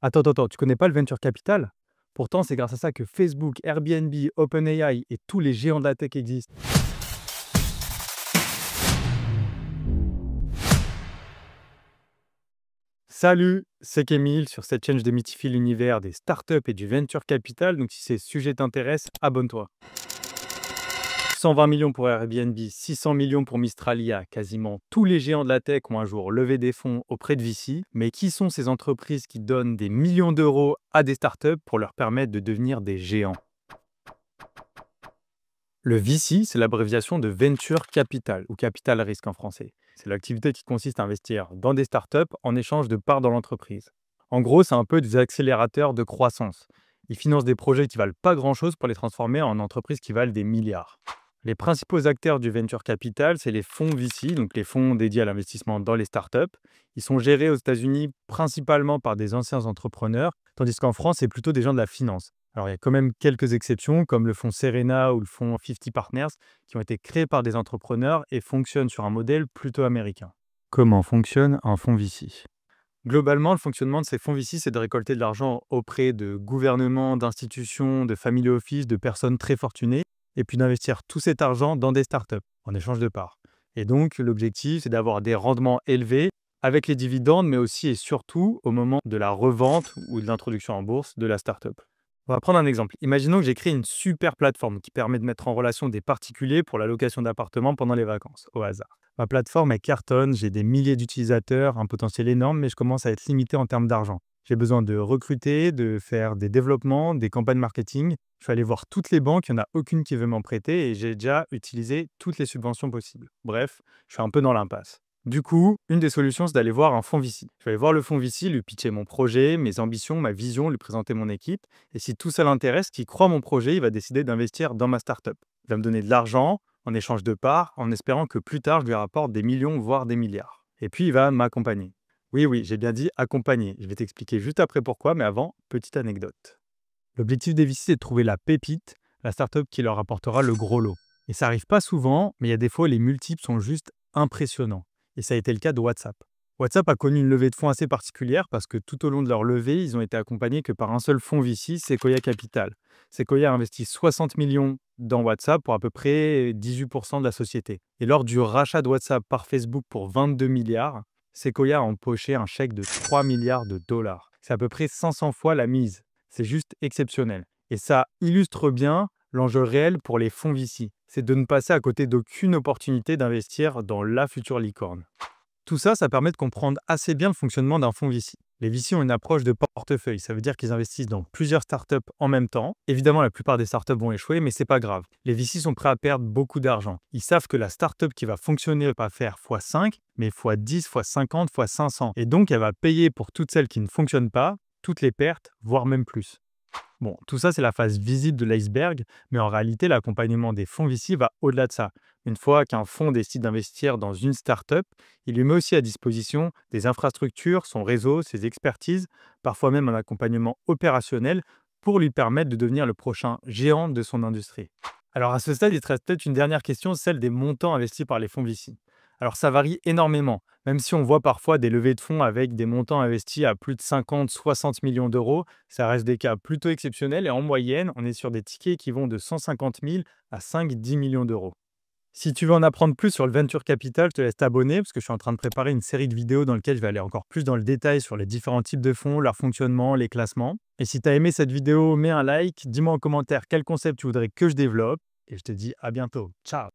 Attends, tu connais pas le venture capital? Pourtant, c'est grâce à ça que Facebook, Airbnb, OpenAI et tous les géants de la tech existent. Salut, c'est Kémil. Sur cette chaîne, je démystifie l'univers des startups et du venture capital. Donc, si ces sujets t'intéressent, abonne-toi. 120 millions pour Airbnb, 600 millions pour Mistralia. Quasiment tous les géants de la tech ont un jour levé des fonds auprès de VC. Mais qui sont ces entreprises qui donnent des millions d'euros à des startups pour leur permettre de devenir des géants? Le VC, c'est l'abréviation de Venture Capital, ou Capital Risque en français. C'est l'activité qui consiste à investir dans des startups en échange de parts dans l'entreprise. En gros, c'est un peu des accélérateurs de croissance. Ils financent des projets qui valent pas grand-chose pour les transformer en entreprises qui valent des milliards. Les principaux acteurs du Venture Capital, c'est les fonds VC, donc les fonds dédiés à l'investissement dans les startups. Ils sont gérés aux États-Unis principalement par des anciens entrepreneurs, tandis qu'en France, c'est plutôt des gens de la finance. Alors, il y a quand même quelques exceptions, comme le fonds Serena ou le fonds 50 Partners, qui ont été créés par des entrepreneurs et fonctionnent sur un modèle plutôt américain. Comment fonctionne un fonds VC? Globalement, le fonctionnement de ces fonds VC, c'est de récolter de l'argent auprès de gouvernements, d'institutions, de family office, de personnes très fortunées, et puis d'investir tout cet argent dans des startups en échange de parts. Et donc, l'objectif, c'est d'avoir des rendements élevés avec les dividendes, mais aussi et surtout au moment de la revente ou de l'introduction en bourse de la startup. On va prendre un exemple. Imaginons que j'ai créé une super plateforme qui permet de mettre en relation des particuliers pour la location d'appartements pendant les vacances, au hasard. Ma plateforme, elle cartonne, j'ai des milliers d'utilisateurs, un potentiel énorme, mais je commence à être limité en termes d'argent. J'ai besoin de recruter, de faire des développements, des campagnes marketing. Je suis allé voir toutes les banques, il n'y en a aucune qui veut m'en prêter et j'ai déjà utilisé toutes les subventions possibles. Bref, je suis un peu dans l'impasse. Du coup, une des solutions, c'est d'aller voir un fonds VC. Je vais aller voir le fonds VC, lui pitcher mon projet, mes ambitions, ma vision, lui présenter mon équipe. Et si tout ça l'intéresse, qu'il croit mon projet, il va décider d'investir dans ma startup. Il va me donner de l'argent en échange de parts, en espérant que plus tard, je lui rapporte des millions, voire des milliards. Et puis, il va m'accompagner. Oui, j'ai bien dit accompagner. Je vais t'expliquer juste après pourquoi, mais avant, petite anecdote. L'objectif des VC, c'est de trouver la pépite, la startup qui leur apportera le gros lot. Et ça arrive pas souvent, mais il y a des fois où les multiples sont juste impressionnants. Et ça a été le cas de WhatsApp. WhatsApp a connu une levée de fonds assez particulière parce que tout au long de leur levée, ils ont été accompagnés que par un seul fonds VC, Sequoia Capital. Sequoia a investi 60 millions dans WhatsApp pour à peu près 18% de la société. Et lors du rachat de WhatsApp par Facebook pour 22 milliards, Sequoia a empoché un chèque de 3 milliards de dollars. C'est à peu près 500 fois la mise. C'est juste exceptionnel. Et ça illustre bien l'enjeu réel pour les fonds VC. C'est de ne passer à côté d'aucune opportunité d'investir dans la future licorne. Tout ça, ça permet de comprendre assez bien le fonctionnement d'un fonds VC. Les VC ont une approche de portefeuille. Ça veut dire qu'ils investissent dans plusieurs startups en même temps. Évidemment, la plupart des startups vont échouer, mais c'est pas grave. Les VC sont prêts à perdre beaucoup d'argent. Ils savent que la startup qui va fonctionner ne va pas faire x5, mais x10, x50, x500. Et donc, elle va payer pour toutes celles qui ne fonctionnent pas, toutes les pertes, voire même plus. Bon, tout ça, c'est la phase visible de l'iceberg, mais en réalité, l'accompagnement des fonds VC va au-delà de ça. Une fois qu'un fonds décide d'investir dans une startup, il lui met aussi à disposition des infrastructures, son réseau, ses expertises, parfois même un accompagnement opérationnel pour lui permettre de devenir le prochain géant de son industrie. Alors à ce stade, il te reste peut-être une dernière question, celle des montants investis par les fonds VC. Alors ça varie énormément, même si on voit parfois des levées de fonds avec des montants investis à plus de 50-60 millions d'euros, ça reste des cas plutôt exceptionnels et en moyenne, on est sur des tickets qui vont de 150 000 à 5-10 millions d'euros. Si tu veux en apprendre plus sur le Venture Capital, je te laisse t'abonner parce que je suis en train de préparer une série de vidéos dans lesquelles je vais aller encore plus dans le détail sur les différents types de fonds, leur fonctionnement, les classements. Et si tu as aimé cette vidéo, mets un like, dis-moi en commentaire quel concept tu voudrais que je développe et je te dis à bientôt. Ciao!